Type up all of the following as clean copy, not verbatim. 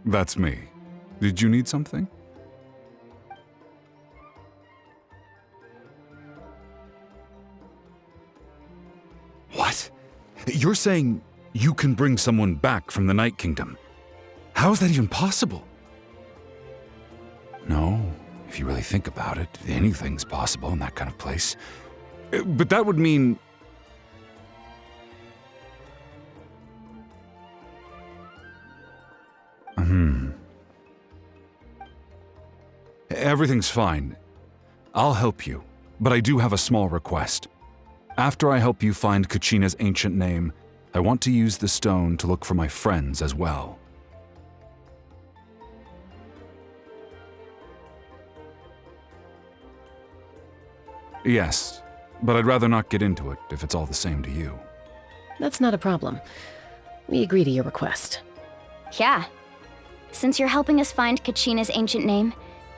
That's me. Did you need something? What? You're saying you can bring someone back from the Night Kingdom? How is that even possible? No, if you really think about it, anything's possible in that kind of place. But that would mean... Everything's fine. I'll help you, but I do have a small request. After I help you find Kachina's ancient name, I want to use the stone to look for my friends as well. Yes, but I'd rather not get into it if it's all the same to you. That's not a problem. We agree to your request. Yeah. Since you're helping us find Kachina's ancient name,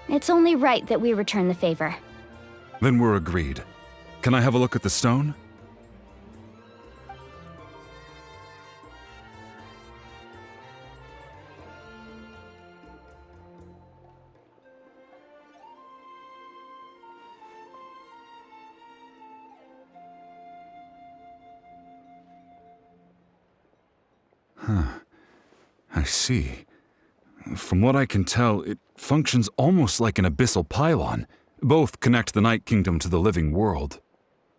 it's only right that we return the favor. Then we're agreed. Can I have a look at the stone? I see. From what I can tell, it functions almost like an abyssal pylon. Both connect the Night Kingdom to the living world.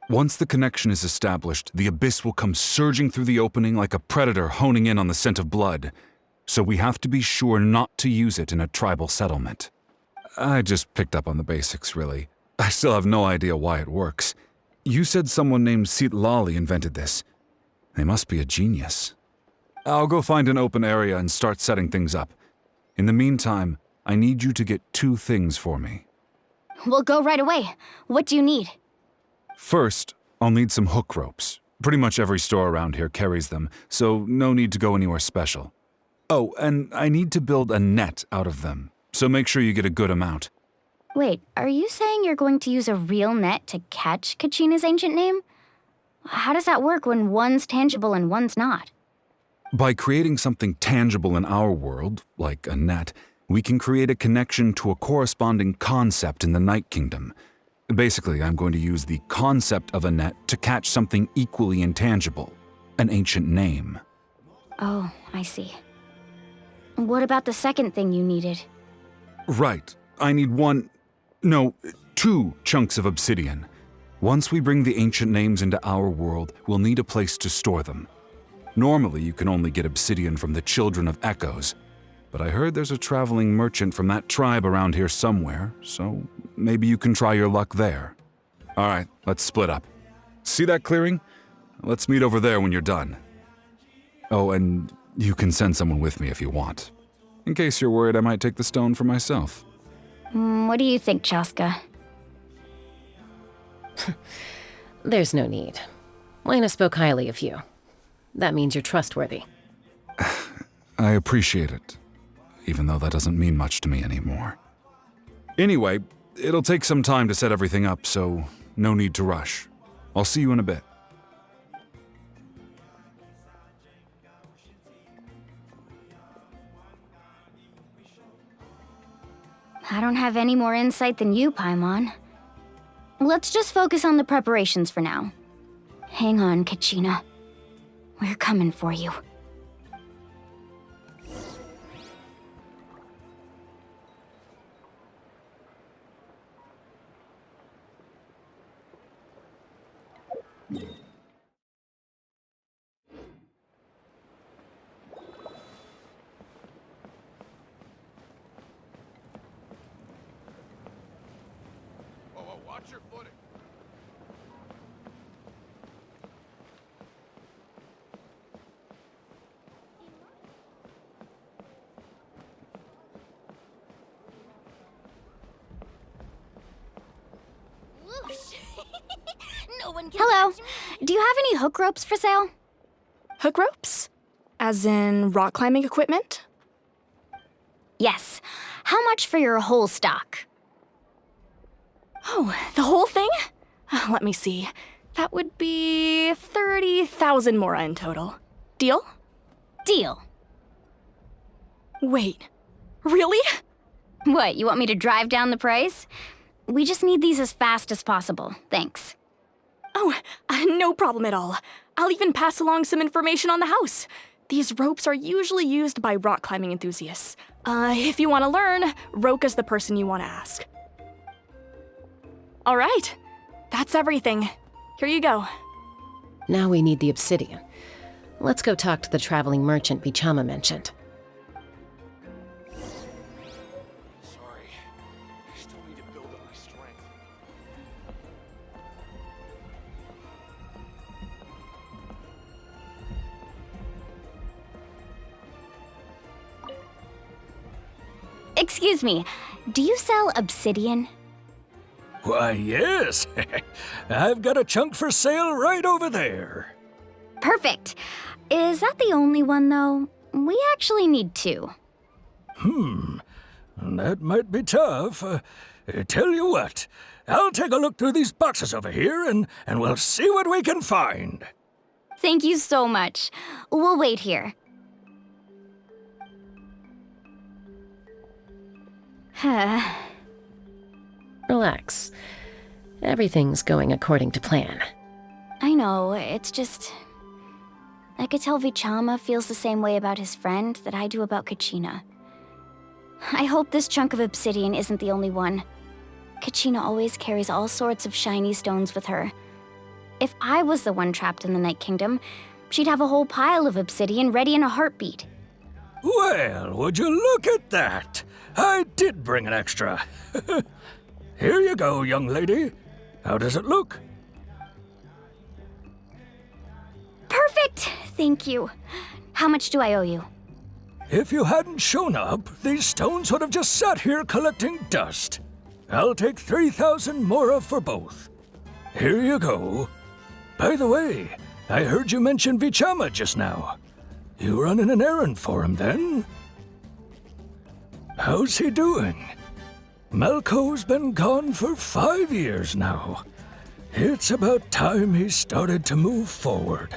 Once the connection is established, the abyss will come surging through the opening like a predator honing in on the scent of blood. So we have to be sure not to use it in a tribal settlement. I just picked up on the basics, really. I still have no idea why it works. You said someone named Lali invented this. They must be a genius. I'll go find an open area and start setting things up. In the meantime, I need you to get 2 things for me. We'll go right away. What do you need? First, I'll need some hook ropes. Pretty much every store around here carries them, so no need to go anywhere special. Oh, and I need to build a net out of them, so make sure you get a good amount. Wait, are you saying you're going to use a real net to catch Kachina's ancient name? How does that work when one's tangible and one's not? By creating something tangible in our world, like a net, we can create a connection to a corresponding concept in the Night Kingdom. Basically, I'm going to use the concept of a net to catch something equally intangible, an ancient name. Oh, I see. What about the second thing you needed? Right. I need 2 chunks of obsidian. Once we bring the ancient names into our world, we'll need a place to store them. Normally, you can only get obsidian from the Children of Echoes, but I heard there's a traveling merchant from that tribe around here somewhere, so maybe you can try your luck there. All right, let's split up. See that clearing? Let's meet over there when you're done. Oh, and you can send someone with me if you want, in case you're worried I might take the stone for myself. What do you think, Chaska? There's no need. Lena spoke highly of you. That means you're trustworthy. I appreciate it, even though that doesn't mean much to me anymore. Anyway, it'll take some time to set everything up, so no need to rush. I'll see you in a bit. I don't have any more insight than you, Paimon. Let's just focus on the preparations for now. Hang on, Kachina. We're coming for you. Whoa, watch your footing. Hello. Do you have any hook ropes for sale? Hook ropes? As in rock climbing equipment? Yes. How much for your whole stock? Oh, the whole thing? Let me see. That would be 30,000 mora in total. Deal? Deal. Wait, Really? What, you want me to drive down the price? We just need these as fast as possible, thanks. Oh, no problem at all. I'll even pass along some information on the house. These ropes are usually used by rock climbing enthusiasts. If you want to learn, Roka's the person you want to ask. All right, that's everything. Here you go. Now we need the obsidian. Let's go talk to the traveling merchant Vichama mentioned. Sorry. I still need to build up my strength. Excuse me, do you sell obsidian? Why, yes. I've got a chunk for sale right over there. Perfect. Is that the only one, though? We actually need two. That might be tough. Tell you what, I'll take a look through these boxes over here and we'll see what we can find. Thank you so much. We'll wait here. Relax. Everything's going according to plan. I know, it's just... I could tell Vichama feels the same way about his friend that I do about Kachina. I hope this chunk of obsidian isn't the only one. Kachina always carries all sorts of shiny stones with her. If I was the one trapped in the Night Kingdom, she'd have a whole pile of obsidian ready in a heartbeat. Well, would you look at that? I did bring an extra. Here you go, young lady. How does it look? Perfect! Thank you. How much do I owe you? If you hadn't shown up, these stones would have just sat here collecting dust. I'll take 3,000 mora for both. Here you go. By the way, I heard you mention Vichama just now. You running an errand for him, then? How's he doing? Mallko's been gone for 5 years now. It's about time he started to move forward.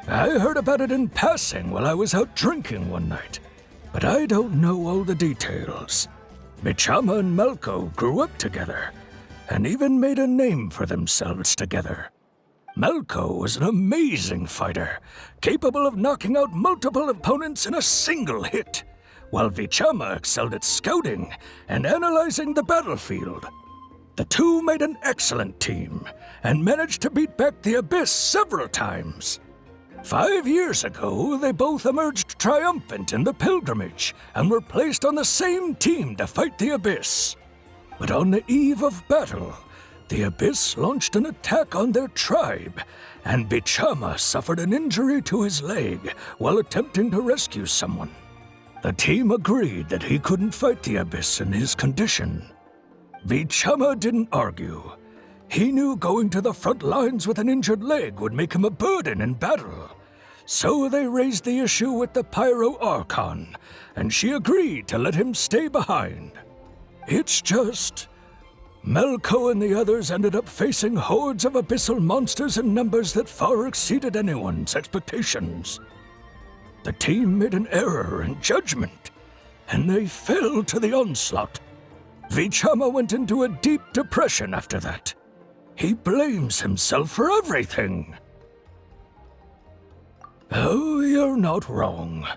I heard about it in passing while I was out drinking one night, but I don't know all the details. Vichama and Mallko grew up together, and even made a name for themselves together. Mallko was an amazing fighter, capable of knocking out multiple opponents in a single hit, while Vichama excelled at scouting and analyzing the battlefield. The two made an excellent team, and managed to beat back the Abyss several times. 5 years ago, they both emerged triumphant in the pilgrimage, and were placed on the same team to fight the Abyss. But on the eve of battle, the Abyss launched an attack on their tribe, and Vichama suffered an injury to his leg while attempting to rescue someone. The team agreed that he couldn't fight the Abyss in his condition. Vichama didn't argue. He knew going to the front lines with an injured leg would make him a burden in battle. So they raised the issue with the Pyro Archon, and she agreed to let him stay behind. It's just... Mallko and the others ended up facing hordes of abyssal monsters in numbers that far exceeded anyone's expectations. The team made an error in judgment, and they fell to the onslaught. Vichama went into a deep depression after that. He blames himself for everything. Oh, you're not wrong.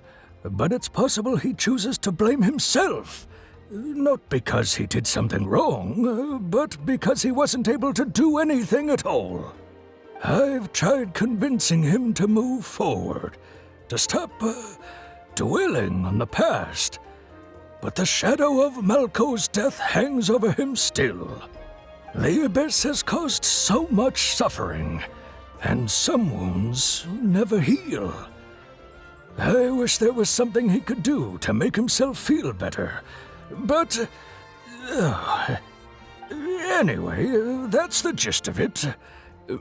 But it's possible he chooses to blame himself. Not because he did something wrong, but because he wasn't able to do anything at all. I've tried convincing him to move forward, to stop dwelling on the past. But the shadow of Mallko's death hangs over him still. The Abyss has caused so much suffering, and some wounds never heal. I wish there was something he could do to make himself feel better, but... anyway, that's the gist of it.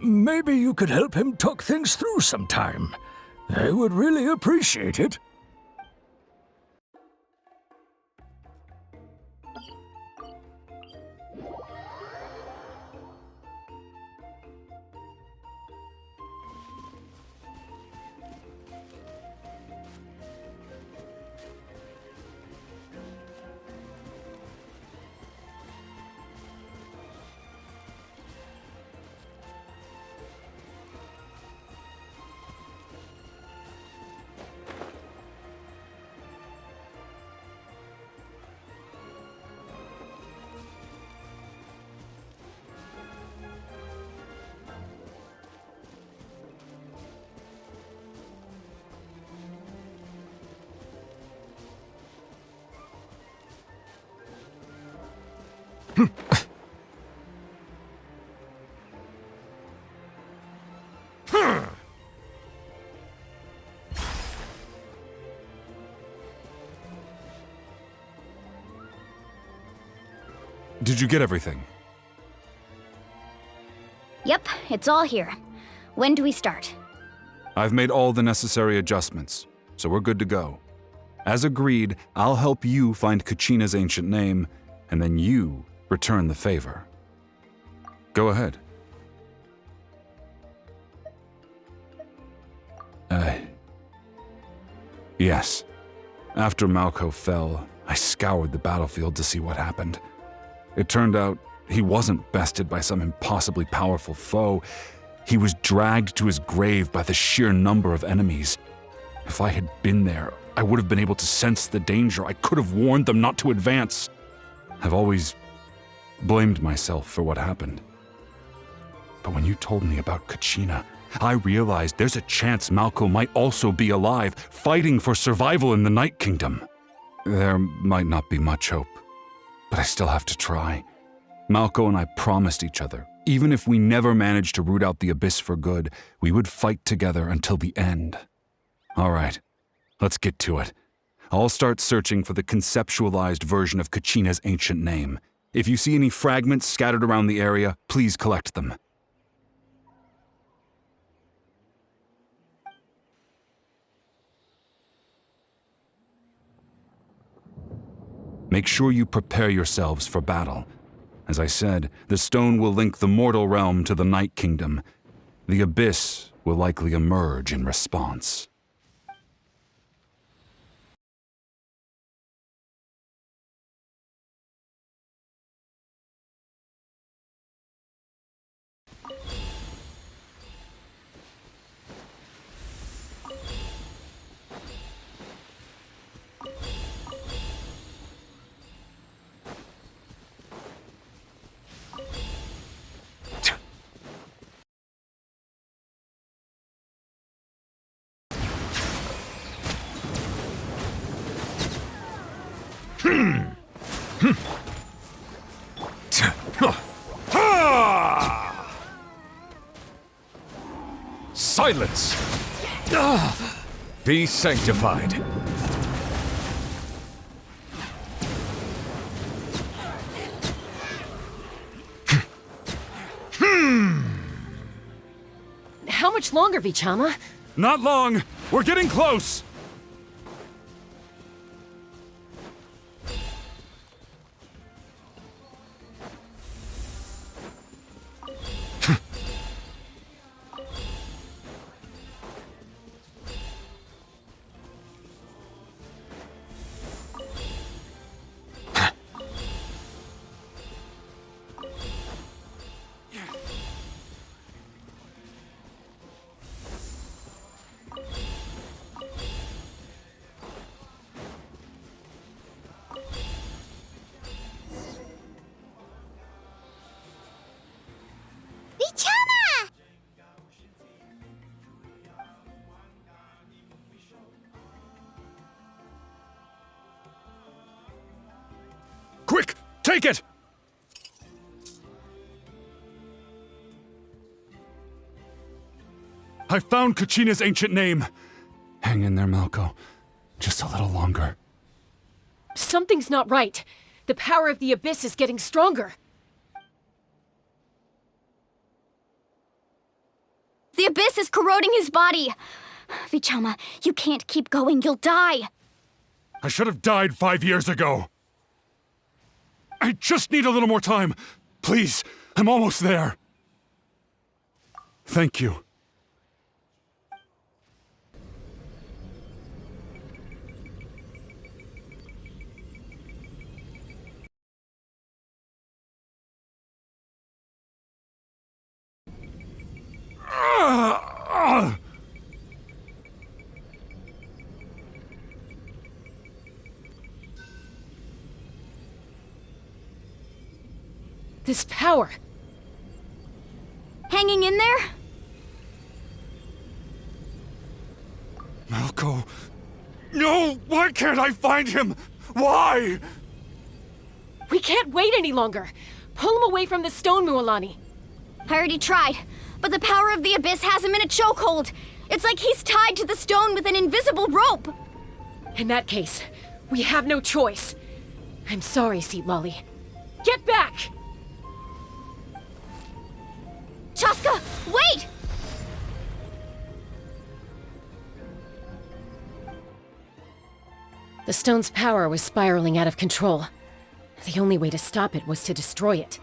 Maybe you could help him talk things through sometime. I would really appreciate it. Did you get everything? Yep, it's all here. When do we start? I've made all the necessary adjustments, so we're good to go. As agreed, I'll help you find Kachina's ancient name, and then you return the favor. Go ahead. Yes. After Mallko fell, I scoured the battlefield to see what happened. It turned out he wasn't bested by some impossibly powerful foe. He was dragged to his grave by the sheer number of enemies. If I had been there, I would have been able to sense the danger. I could have warned them not to advance. I've always blamed myself for what happened. But when you told me about Kachina, I realized there's a chance Mallko might also be alive, fighting for survival in the Night Kingdom. There might not be much hope, but I still have to try. Mallko and I promised each other, even if we never managed to root out the Abyss for good, we would fight together until the end. All right, let's get to it. I'll start searching for the conceptualized version of Kachina's ancient name. If you see any fragments scattered around the area, please collect them. Make sure you prepare yourselves for battle. As I said, the stone will link the mortal realm to the Night Kingdom. The Abyss will likely emerge in response. Silence! Be sanctified. How much longer, Vichama? Not long! We're getting close! Vichama! Quick! Take it! I found Kachina's ancient name. Hang in there, Mallko. Just a little longer. Something's not right. The power of the Abyss is getting stronger. The Abyss is corroding his body. Vichama, you can't keep going. You'll die. I should have died 5 years ago. I just need a little more time. Please, I'm almost there. Thank you. This power. Hanging in there? Mallko. No! Why can't I find him? Why? We can't wait any longer. Pull him away from the stone, Mualani. I already tried, but the power of the Abyss has him in a chokehold. It's like he's tied to the stone with an invisible rope. In that case, we have no choice. I'm sorry, Seat Lolly. Get back! Chaska, wait! The stone's power was spiraling out of control. The only way to stop it was to destroy it.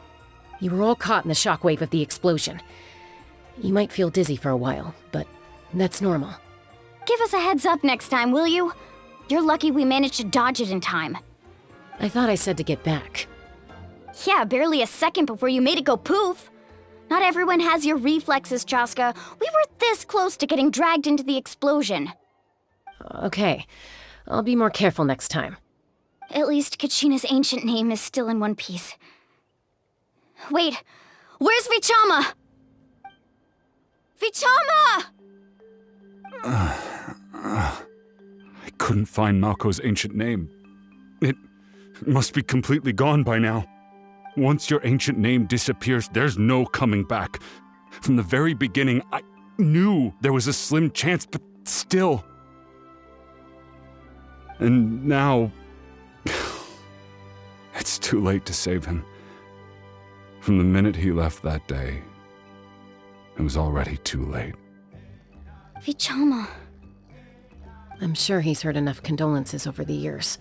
You were all caught in the shockwave of the explosion. You might feel dizzy for a while, but that's normal. Give us a heads up next time, will you? You're lucky we managed to dodge it in time. I thought I said to get back. Yeah, barely a second before you made it go poof. Not everyone has your reflexes, Chaska. We were this close to getting dragged into the explosion. Okay, I'll be more careful next time. At least Kachina's ancient name is still in one piece. Wait, where's Vichama? Vichama! I couldn't find Mallko's ancient name. It must be completely gone by now. Once your ancient name disappears, there's no coming back. From the very beginning, I knew there was a slim chance, but still. And now, it's too late to save him. From the minute he left that day, it was already too late. Vichama. I'm sure he's heard enough condolences over the years.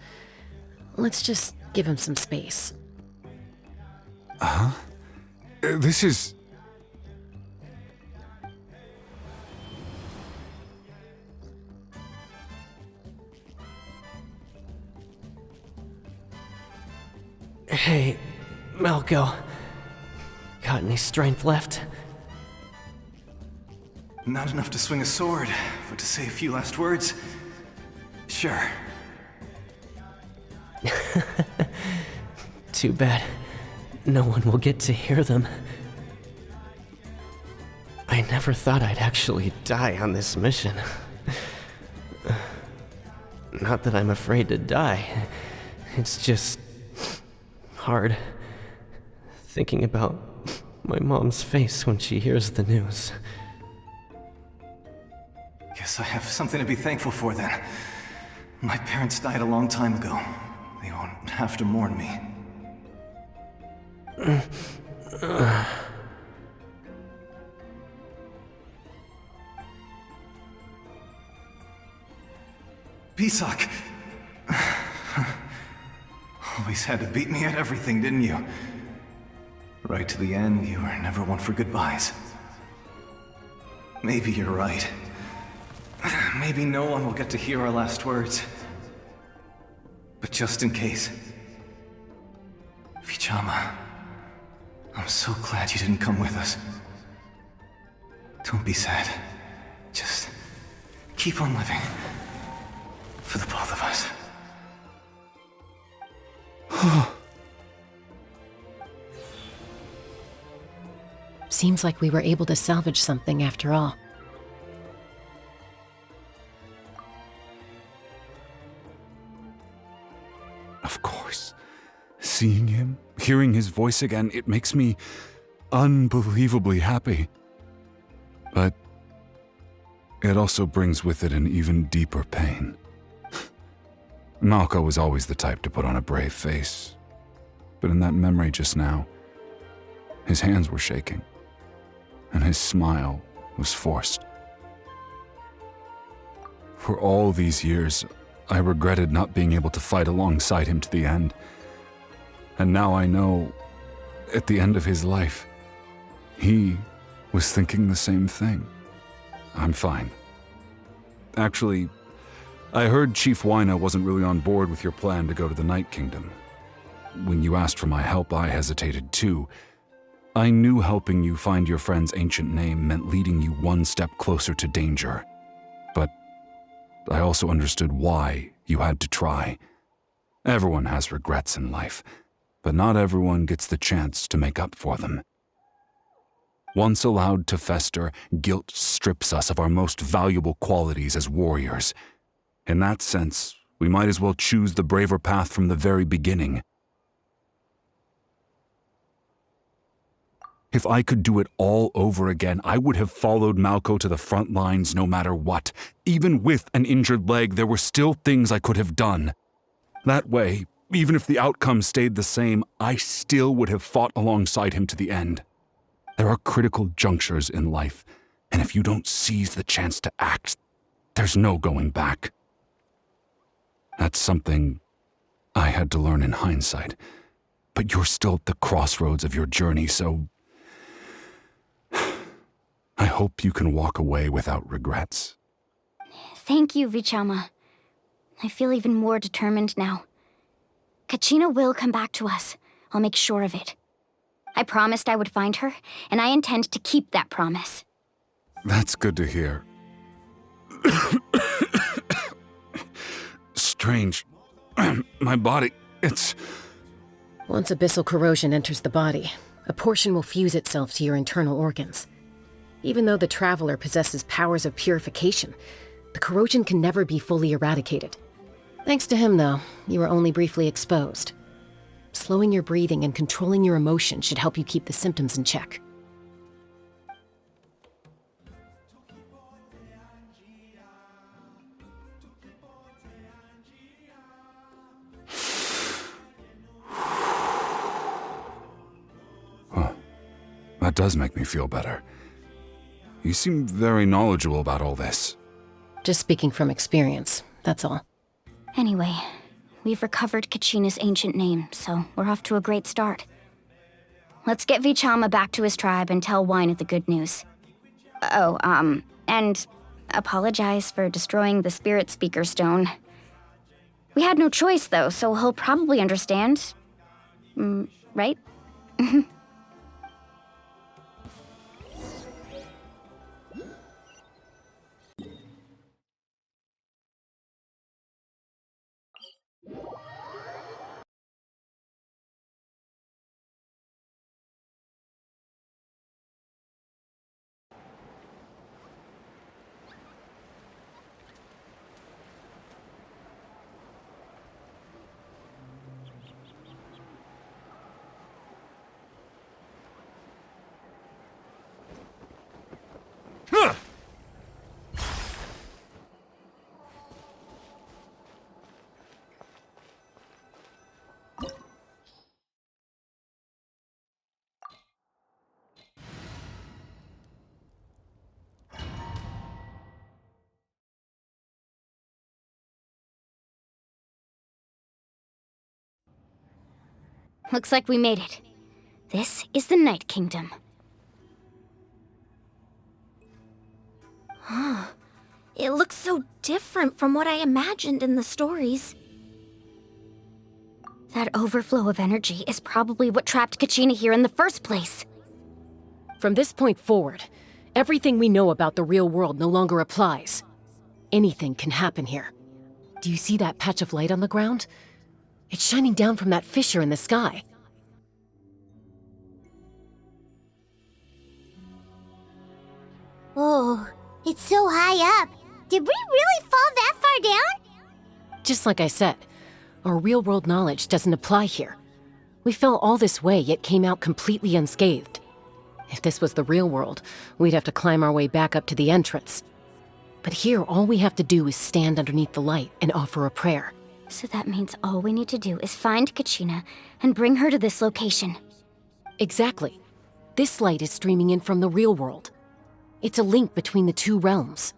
Let's just give him some space. Huh? This is... Hey, Mallko. Got any strength left? Not enough to swing a sword, but to say a few last words? Sure. Too bad. No one will get to hear them. I never thought I'd actually die on this mission. Not that I'm afraid to die. It's just... hard. Thinking about my mom's face when she hears the news. Guess I have something to be thankful for then. My parents died a long time ago. They won't have to mourn me. Pisak! Always had to beat me at everything, didn't you? Right to the end, you were never one for goodbyes. Maybe you're right. Maybe no one will get to hear our last words. But just in case... Vichama, I'm so glad you didn't come with us. Don't be sad. Just keep on living. For the both of us. Seems like we were able to salvage something after all. Of course. Seeing him, hearing his voice again, it makes me unbelievably happy. But it also brings with it an even deeper pain. Mallko was always the type to put on a brave face. But in that memory just now, his hands were shaking, and his smile was forced. For all these years, I regretted not being able to fight alongside him to the end. And now I know, at the end of his life, he was thinking the same thing. I'm fine. Actually, I heard Chief Wyna wasn't really on board with your plan to go to the Night Kingdom. When you asked for my help, I hesitated too. I knew helping you find your friend's ancient name meant leading you one step closer to danger. But I also understood why you had to try. Everyone has regrets in life, but not everyone gets the chance to make up for them. Once allowed to fester, guilt strips us of our most valuable qualities as warriors. In that sense, we might as well choose the braver path from the very beginning. If I could do it all over again, I would have followed Mallko to the front lines no matter what. Even with an injured leg, there were still things I could have done. That way, even if the outcome stayed the same, I still would have fought alongside him to the end. There are critical junctures in life, and if you don't seize the chance to act, there's no going back. That's something I had to learn in hindsight, but you're still at the crossroads of your journey, so I hope you can walk away without regrets. Thank you, Vichama. I feel even more determined now. Kachina will come back to us. I'll make sure of it. I promised I would find her, and I intend to keep that promise. That's good to hear. Strange. My body, it's... Once abyssal corrosion enters the body, a portion will fuse itself to your internal organs. Even though the Traveler possesses powers of purification, the corrosion can never be fully eradicated. Thanks to him, though, you were only briefly exposed. Slowing your breathing and controlling your emotions should help you keep the symptoms in check. Huh. That does make me feel better. You seem very knowledgeable about all this. Just speaking from experience, that's all. Anyway, we've recovered Kachina's ancient name, so we're off to a great start. Let's get Vichama back to his tribe and tell Wine the good news. Oh, and apologize for destroying the Spirit Speaker Stone. We had no choice, though, so he'll probably understand. Right? Looks like we made it. This is the Night Kingdom. It looks so different from what I imagined in the stories. That overflow of energy is probably what trapped Kachina here in the first place. From this point forward, everything we know about the real world no longer applies. Anything can happen here. Do you see that patch of light on the ground? It's shining down from that fissure in the sky. Oh, it's so high up. Did we really fall that far down? Just like I said, our real-world knowledge doesn't apply here. We fell all this way, yet came out completely unscathed. If this was the real world, we'd have to climb our way back up to the entrance. But here, all we have to do is stand underneath the light and offer a prayer. So that means all we need to do is find Kachina and bring her to this location. Exactly. This light is streaming in from the real world. It's a link between the two realms.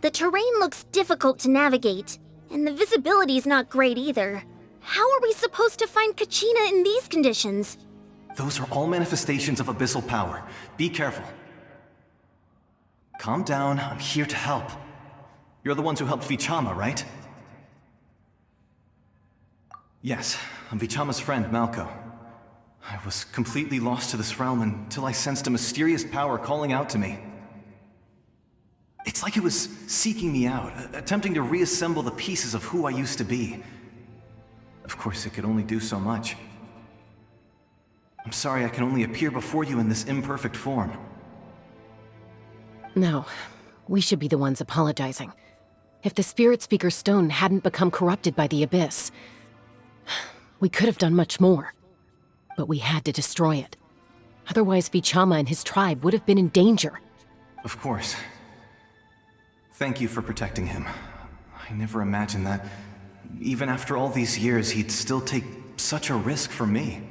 The terrain looks difficult to navigate, and the visibility's not great either. How are we supposed to find Kachina in these conditions? Those are all manifestations of abyssal power. Be careful. Calm down, I'm here to help. You're the ones who helped Vichama, right? Yes, I'm Vichama's friend, Mallko. I was completely lost to this realm until I sensed a mysterious power calling out to me. It's like it was seeking me out, attempting to reassemble the pieces of who I used to be. Of course, it could only do so much. I'm sorry I can only appear before you in this imperfect form. No, we should be the ones apologizing. If the Spirit Speaker Stone hadn't become corrupted by the Abyss, we could have done much more. But we had to destroy it. Otherwise, Vichama and his tribe would have been in danger. Of course. Thank you for protecting him. I never imagined that, even after all these years, he'd still take such a risk for me.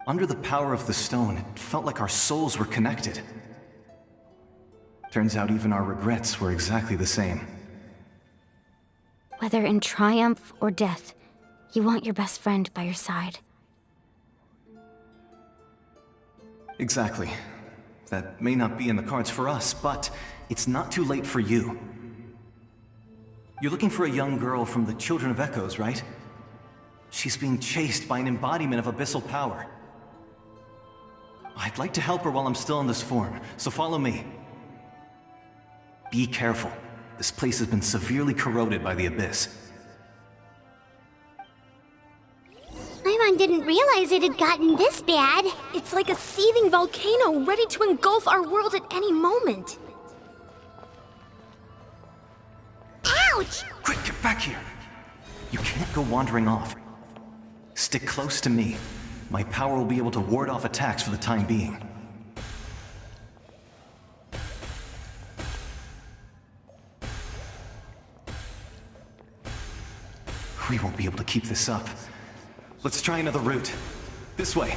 Under the power of the stone, it felt like our souls were connected. Turns out even our regrets were exactly the same. Whether in triumph or death, you want your best friend by your side. Exactly. That may not be in the cards for us, but it's not too late for you. You're looking for a young girl from the Children of Echoes, right? She's being chased by an embodiment of abyssal power. I'd like to help her while I'm still in this form, so follow me. Be careful. This place has been severely corroded by the abyss. Paimon didn't realize it had gotten this bad. It's like a seething volcano ready to engulf our world at any moment. Ouch! Quick, get back here! You can't go wandering off. Stick close to me. My power will be able to ward off attacks for the time being. We won't be able to keep this up. Let's try another route. This way.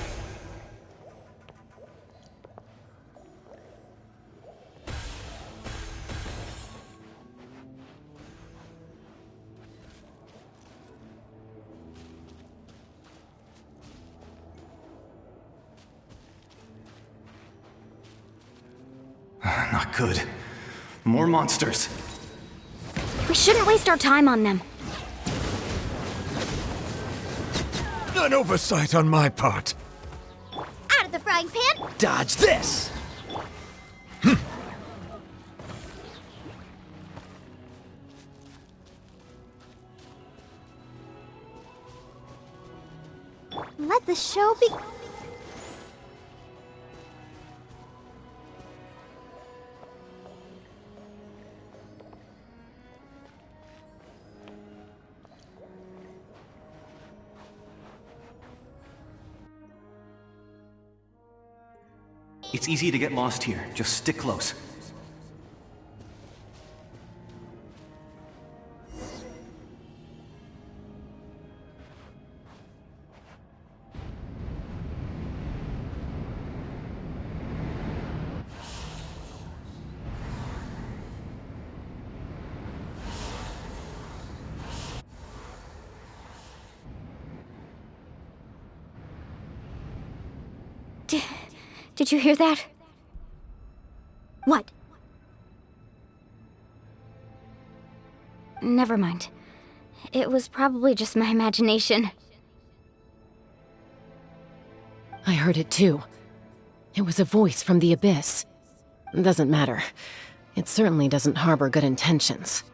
Not good. More monsters. We shouldn't waste our time on them. An oversight on my part. Out of the frying pan! Dodge this! Let the show be... It's easy to get lost here. Just stick close. Did you hear that? What? Never mind. It was probably just my imagination. I heard it too. It was a voice from the abyss. Doesn't matter. It certainly doesn't harbor good intentions.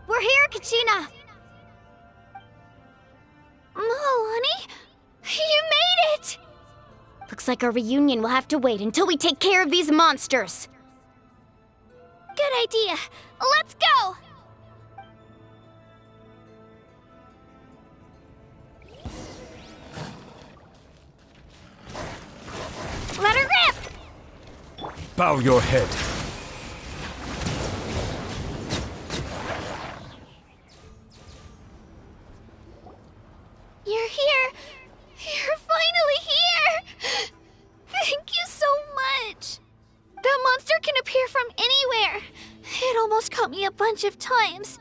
We're here, Kachina! Oh, honey? You made it! Looks like our reunion will have to wait until we take care of these monsters. Good idea. Let's go! Let her rip! Bow your head. You're here! You're finally here! Thank you so much! That monster can appear got me a bunch of times.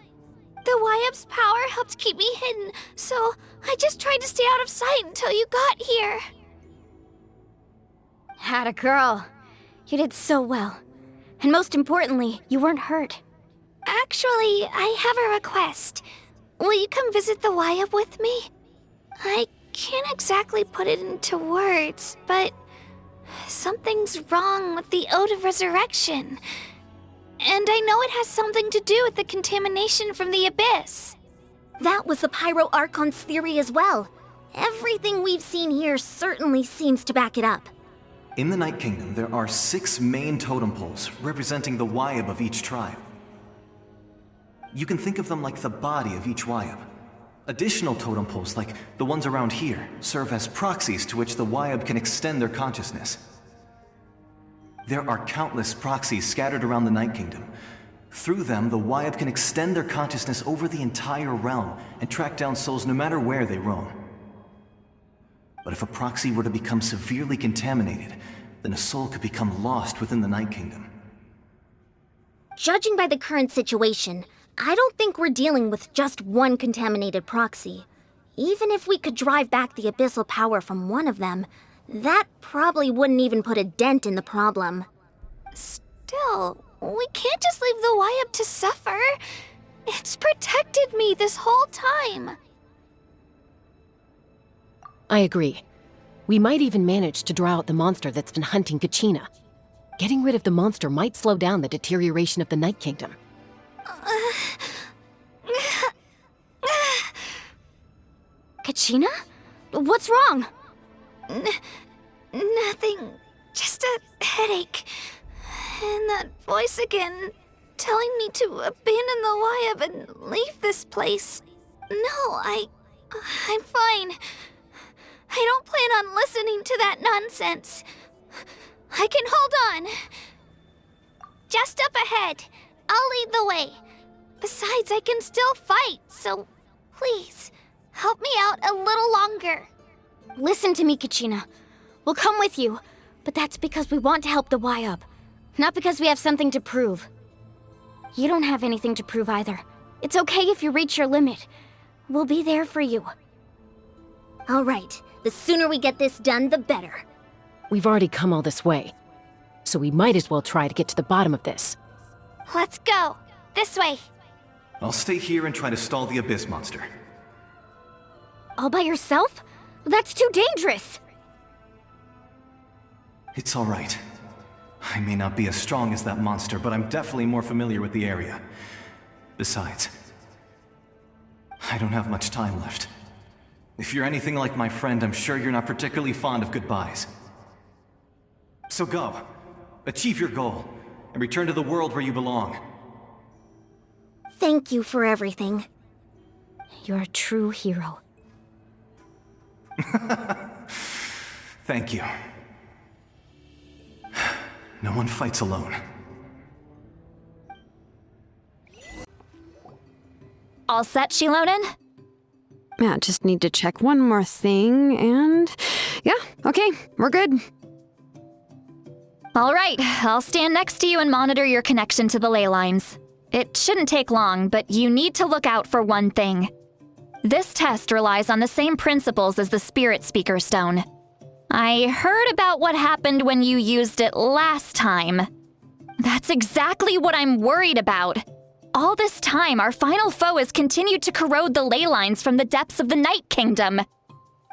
The Wyap's power helped keep me hidden, so I just tried to stay out of sight until you got here. Atta girl. You did so well. And most importantly, you weren't hurt. Actually, I have a request. Will you come visit the Wyap with me? I can't exactly put it into words, but something's wrong with the Ode of Resurrection. And I know it has something to do with the contamination from the Abyss. That was the Pyro Archon's theory as well. Everything we've seen here certainly seems to back it up. In the Night Kingdom, there are 6 main totem poles representing the Wyap of each tribe. You can think of them like the body of each Wyap. Additional totem poles, like the ones around here, serve as proxies to which the Wyap can extend their consciousness. There are countless proxies scattered around the Night Kingdom. Through them, the Wyap can extend their consciousness over the entire realm and track down souls no matter where they roam. But if a proxy were to become severely contaminated, then a soul could become lost within the Night Kingdom. Judging by the current situation, I don't think we're dealing with just one contaminated proxy. Even if we could drive back the abyssal power from one of them, that probably wouldn't even put a dent in the problem. Still, we can't just leave the Wyap to suffer. It's protected me this whole time. I agree. We might even manage to draw out the monster that's been hunting Kachina. Getting rid of the monster might slow down the deterioration of the Night Kingdom. Kachina? What's wrong? Nothing. Just a headache. And that voice again, telling me to abandon the Wyap and leave this place. No, I'm fine. I don't plan on listening to that nonsense. I can hold on. Just up ahead. I'll lead the way. Besides, I can still fight, so please, help me out a little longer. Listen to me, Kachina. We'll come with you, but that's because we want to help the Wyap, not because we have something to prove. You don't have anything to prove either. It's okay if you reach your limit. We'll be there for you. All right. The sooner we get this done, the better. We've already come all this way, so we might as well try to get to the bottom of this. Let's go. This way. I'll stay here and try to stall the Abyss monster. All by yourself? That's too dangerous. It's all right. I may not be as strong as that monster, but I'm definitely more familiar with the area. Besides, I don't have much time left. If you're anything like my friend, I'm sure you're not particularly fond of goodbyes. So go. Achieve your goal, and return to the world where you belong. Thank you for everything. You're a true hero. Thank you. No one fights alone. All set, Shilonen? Yeah, just need to check one more thing, and yeah, okay, we're good. All right, I'll stand next to you and monitor your connection to the ley lines. It shouldn't take long, but you need to look out for one thing. This test relies on the same principles as the Spirit Speaker Stone. I heard about what happened when you used it last time. That's exactly what I'm worried about. All this time, our final foe has continued to corrode the ley lines from the depths of the Night Kingdom.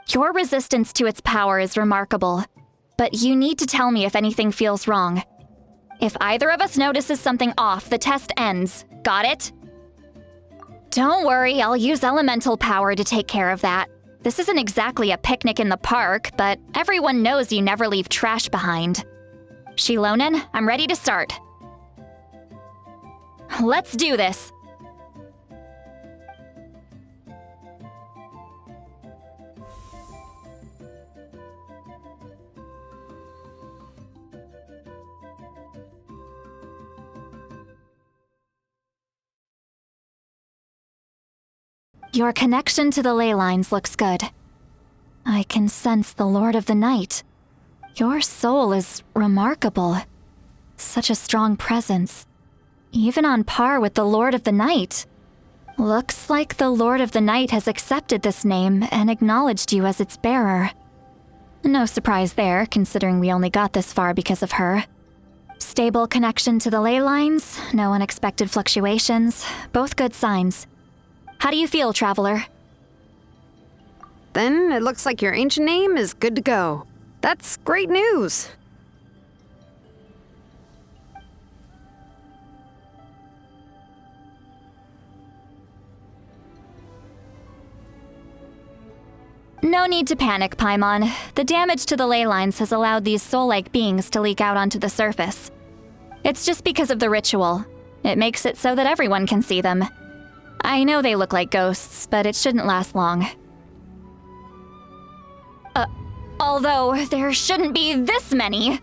Your resistance to its power is remarkable, but you need to tell me if anything feels wrong. If either of us notices something off, the test ends. Got it? Don't worry, I'll use elemental power to take care of that. This isn't exactly a picnic in the park, but everyone knows you never leave trash behind. Shilonen, I'm ready to start. Let's do this. Your connection to the ley lines looks good. I can sense the Lord of the Night. Your soul is remarkable. Such a strong presence. even on par with the Lord of the Night. Looks like the Lord of the Night has accepted this name and acknowledged you as its bearer. No surprise there, considering we only got this far because of her. Stable connection to the ley lines, no unexpected fluctuations, both good signs. How do you feel, Traveler? Then it looks like your ancient name is good to go. That's great news. No need to panic, Paimon. The damage to the ley lines has allowed these soul-like beings to leak out onto the surface. It's just because of the ritual. It makes it so that everyone can see them. I know they look like ghosts, but it shouldn't last long. Although there shouldn't be this many.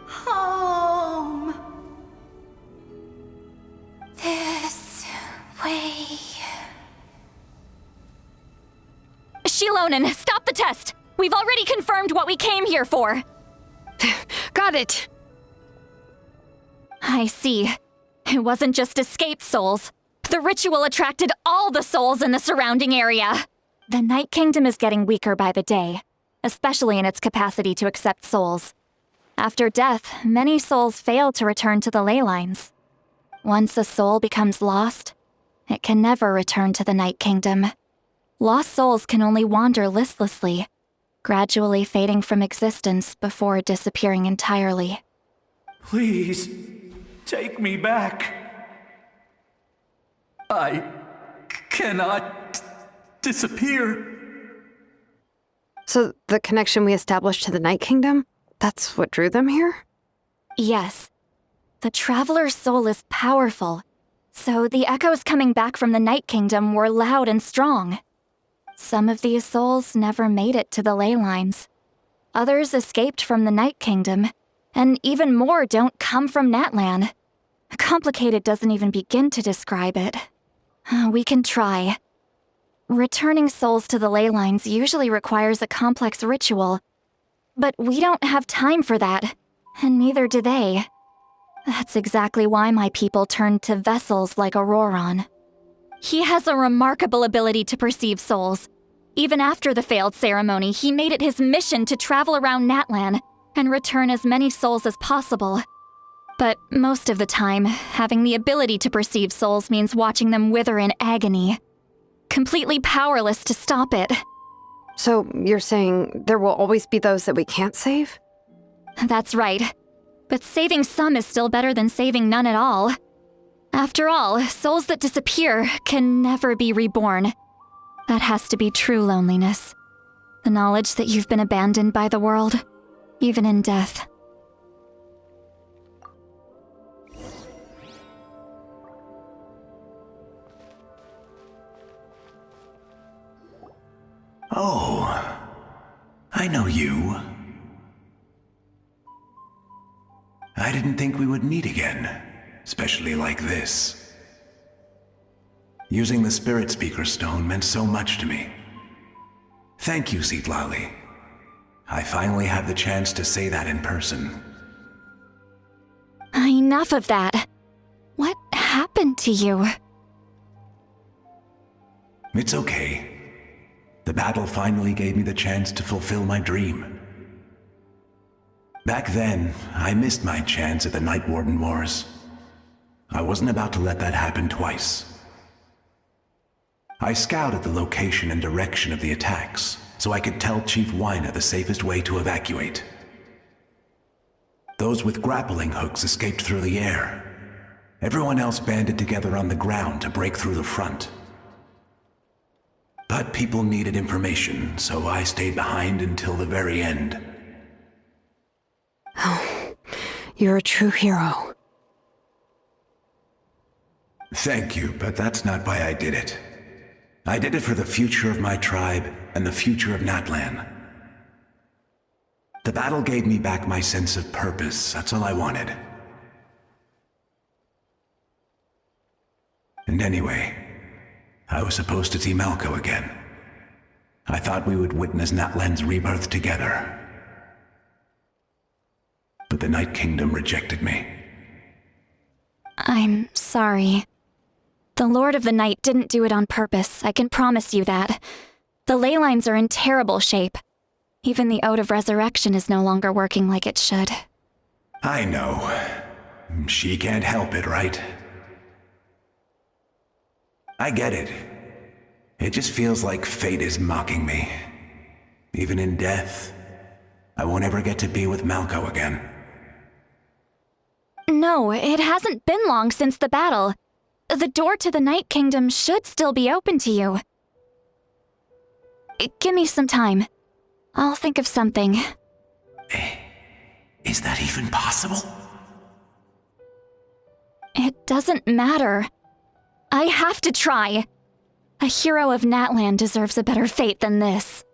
Home. This way. Shilonen, stop the test! We've already confirmed what we came here for. Got it. I see. It wasn't just escaped souls. The ritual attracted all the souls in the surrounding area. The Night Kingdom is getting weaker by the day, especially in its capacity to accept souls. After death, many souls fail to return to the ley lines. Once a soul becomes lost, it can never return to the Night Kingdom. Lost souls can only wander listlessly, gradually fading from existence before disappearing entirely. Please, take me back. I cannot disappear. So the connection we established to the Night Kingdom, that's what drew them here? Yes. The Traveler's soul is powerful, so the echoes coming back from the Night Kingdom were loud and strong. Some of these souls never made it to the ley lines. Others escaped from the Night Kingdom, and even more don't come from Natlan. Complicated doesn't even begin to describe it. We can try. Returning souls to the ley lines usually requires a complex ritual, but we don't have time for that, and neither do they. That's exactly why my people turned to vessels like Auroron. He has a remarkable ability to perceive souls. Even after the failed ceremony, he made it his mission to travel around Natlan and return as many souls as possible. But most of the time, having the ability to perceive souls means watching them wither in agony. Completely powerless to stop it. So you're saying there will always be those that we can't save? That's right. But saving some is still better than saving none at all. After all, souls that disappear can never be reborn. That has to be true loneliness. The knowledge that you've been abandoned by the world, even in death. Oh, I know you. I didn't think we would meet again, especially like this. Using the Spirit Speaker Stone meant so much to me. Thank you, Zitlali. I finally had the chance to say that in person. Enough of that. What happened to you? It's okay. The battle finally gave me the chance to fulfill my dream. Back then, I missed my chance at the Night Warden Wars. I wasn't about to let that happen twice. I scouted the location and direction of the attacks, so I could tell Chief Wyna the safest way to evacuate. Those with grappling hooks escaped through the air. Everyone else banded together on the ground to break through the front. But people needed information, so I stayed behind until the very end. Oh, you're a true hero. Thank you, but that's not why I did it. I did it for the future of my tribe and the future of Natlan. The battle gave me back my sense of purpose, that's all I wanted. And anyway, I was supposed to see Mallko again. I thought we would witness Natlan's rebirth together. but the Night Kingdom rejected me. I'm sorry. The Lord of the Night didn't do it on purpose, I can promise you that. The ley lines are in terrible shape. Even the Ode of Resurrection is no longer working like it should. I know. She can't help it, right? I get it. It just feels like fate is mocking me. Even in death, I won't ever get to be with Mallko again. No, it hasn't been long since the battle. The door to the Night Kingdom should still be open to you. Give me some time. I'll think of something. Is that even possible? It doesn't matter. I have to try. A hero of Natlan deserves a better fate than this.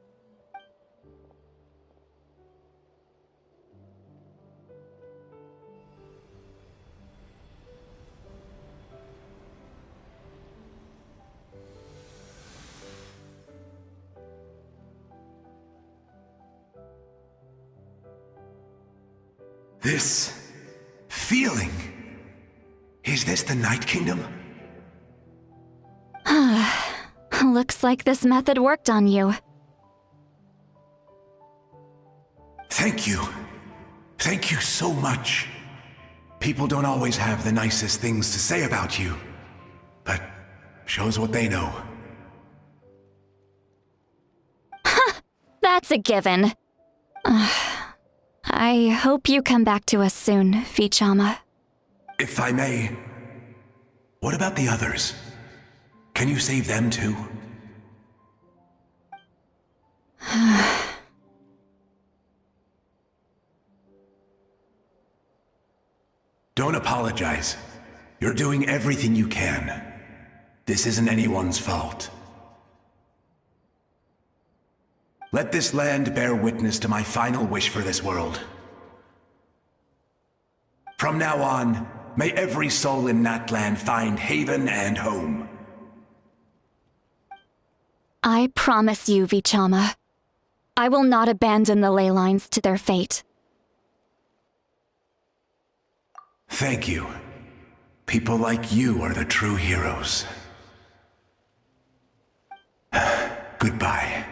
This feeling. Is this the Night Kingdom? Looks like this method worked on you. Thank you. Thank you so much. People don't always have the nicest things to say about you, but shows what they know. That's a given. I hope you come back to us soon, Vichama. If I may, what about the others? Can you save them too? Don't apologize. You're doing everything you can. This isn't anyone's fault. Let this land bear witness to my final wish for this world. From now on, may every soul in Natlan find haven and home. I promise you, Vichama. I will not abandon the ley lines to their fate. Thank you. People like you are the true heroes. Goodbye.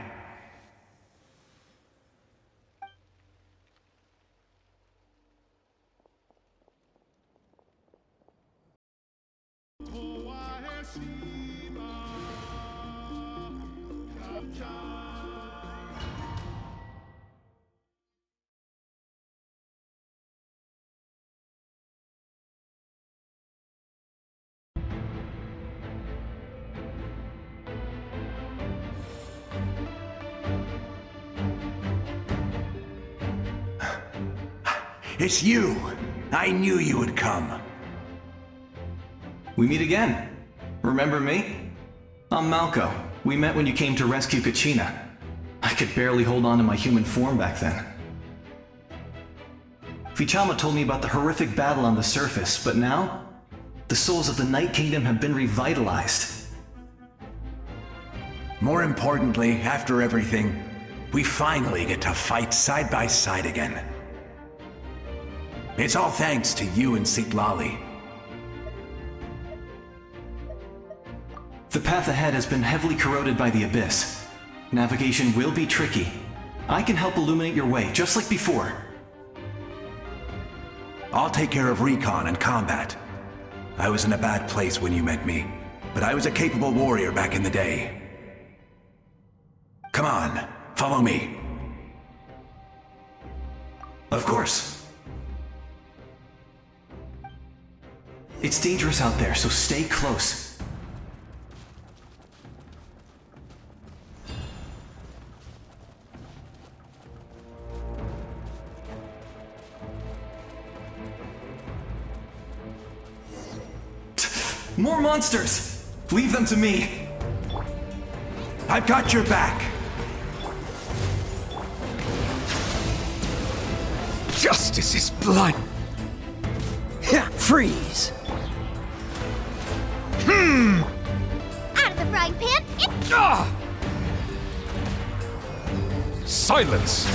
It's you! I knew you would come. We meet again. Remember me? I'm Mallko. We met when you came to rescue Kachina. I could barely hold on to my human form back then. Vichama told me about the horrific battle on the surface, but now, the souls of the Night Kingdom have been revitalized. More importantly, after everything, we finally get to fight side by side again. It's all thanks to you and Sitlali. The path ahead has been heavily corroded by the Abyss. Navigation will be tricky. I can help illuminate your way, just like before. I'll take care of recon and combat. I was in a bad place when you met me, but I was a capable warrior back in the day. Come on, follow me. Of course. It's dangerous out there, so stay close. More monsters! Leave them to me! I've got your back! Justice is blind! Freeze! Out of the frying pan, it's... Silence!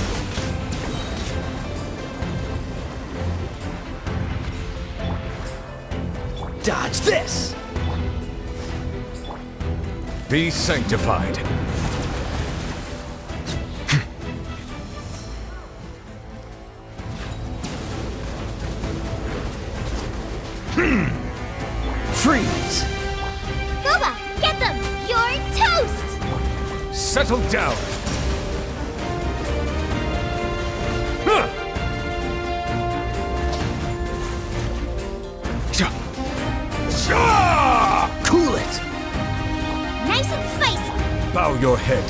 Dodge this! Be sanctified. Freeze! Booba, get them! You're toast! Settle down! Huh. Cool it! Nice and spicy! Bow your head.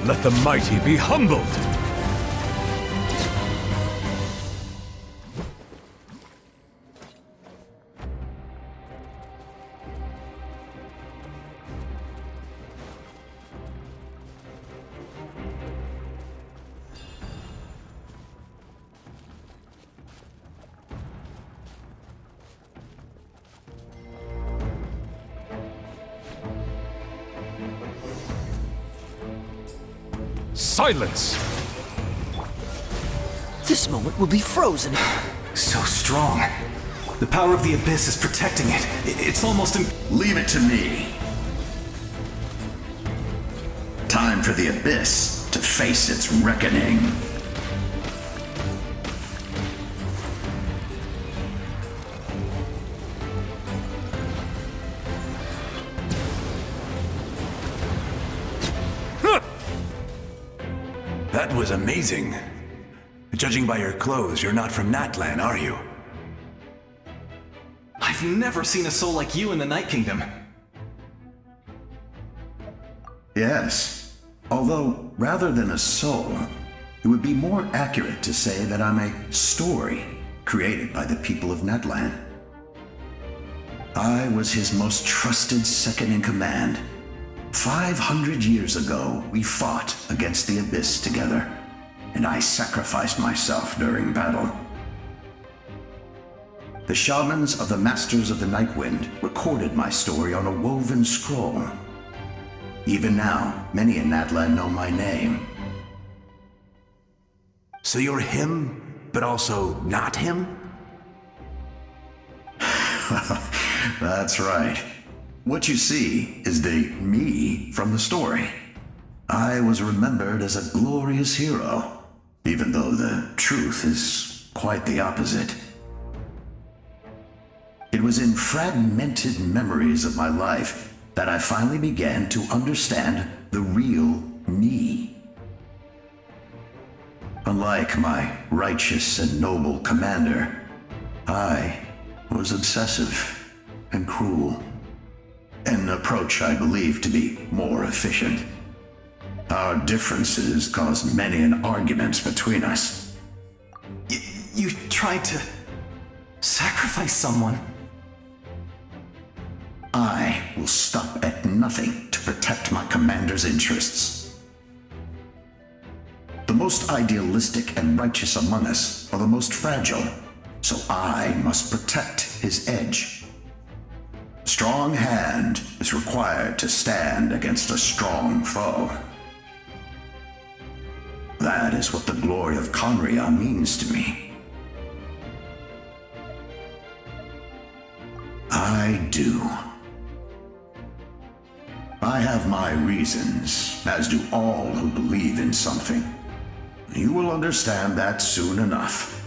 Let the mighty be humbled! Silence! This moment will be frozen. So strong. The power of the Abyss is protecting it. It's almost Leave it to me. Time for the Abyss to face its reckoning. That was amazing. Judging by your clothes, you're not from Natlan, are you? I've never seen a soul like you in the Night Kingdom. Yes. Although, rather than a soul, it would be more accurate to say that I'm a story created by the people of Natlan. I was his most trusted second-in-command. 500 years ago, we fought against the Abyss together, and I sacrificed myself during battle. The shamans of the Masters of the Night Wind recorded my story on a woven scroll. Even now, many in Natlan know my name. So you're him, but also not him? That's right. What you see is the me from the story. I was remembered as a glorious hero, even though the truth is quite the opposite. It was in fragmented memories of my life that I finally began to understand the real me. Unlike my righteous and noble commander, I was obsessive and cruel. An approach I believe to be more efficient. Our differences caused many an arguments between us. You tried to sacrifice someone. I will stop at nothing to protect my commander's interests. The most idealistic and righteous among us are the most fragile, so I must protect his edge. A strong hand is required to stand against a strong foe. That is what the glory of Conria means to me. I do. I have my reasons, as do all who believe in something. You will understand that soon enough.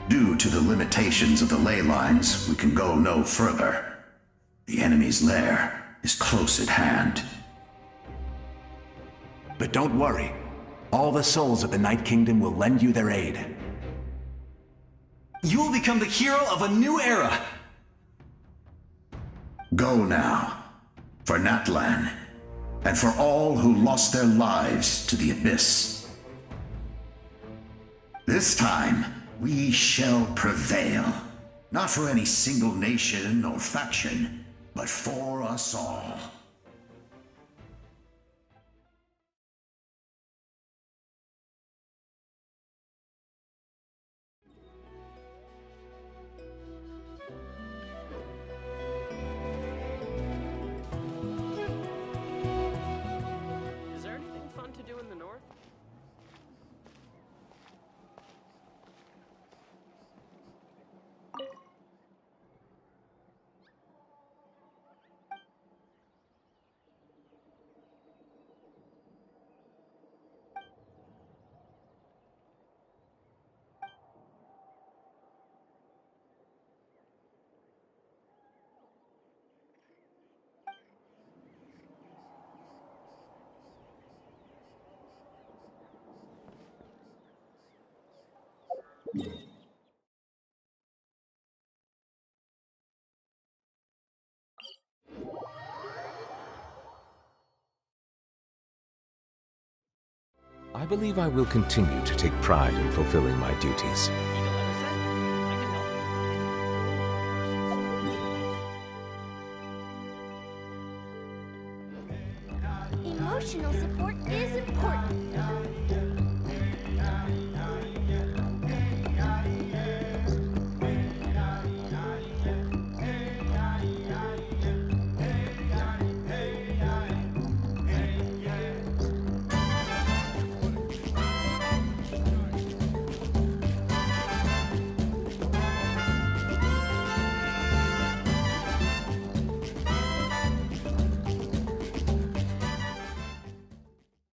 Due to the limitations of the ley lines, we can go no further. The enemy's lair is close at hand. But don't worry. All the souls of the Night Kingdom will lend you their aid. You will become the hero of a new era! Go now, for Natlan, and for all who lost their lives to the Abyss. This time, we shall prevail, not for any single nation or faction, but for us all. believe I will continue to take pride in fulfilling my duties.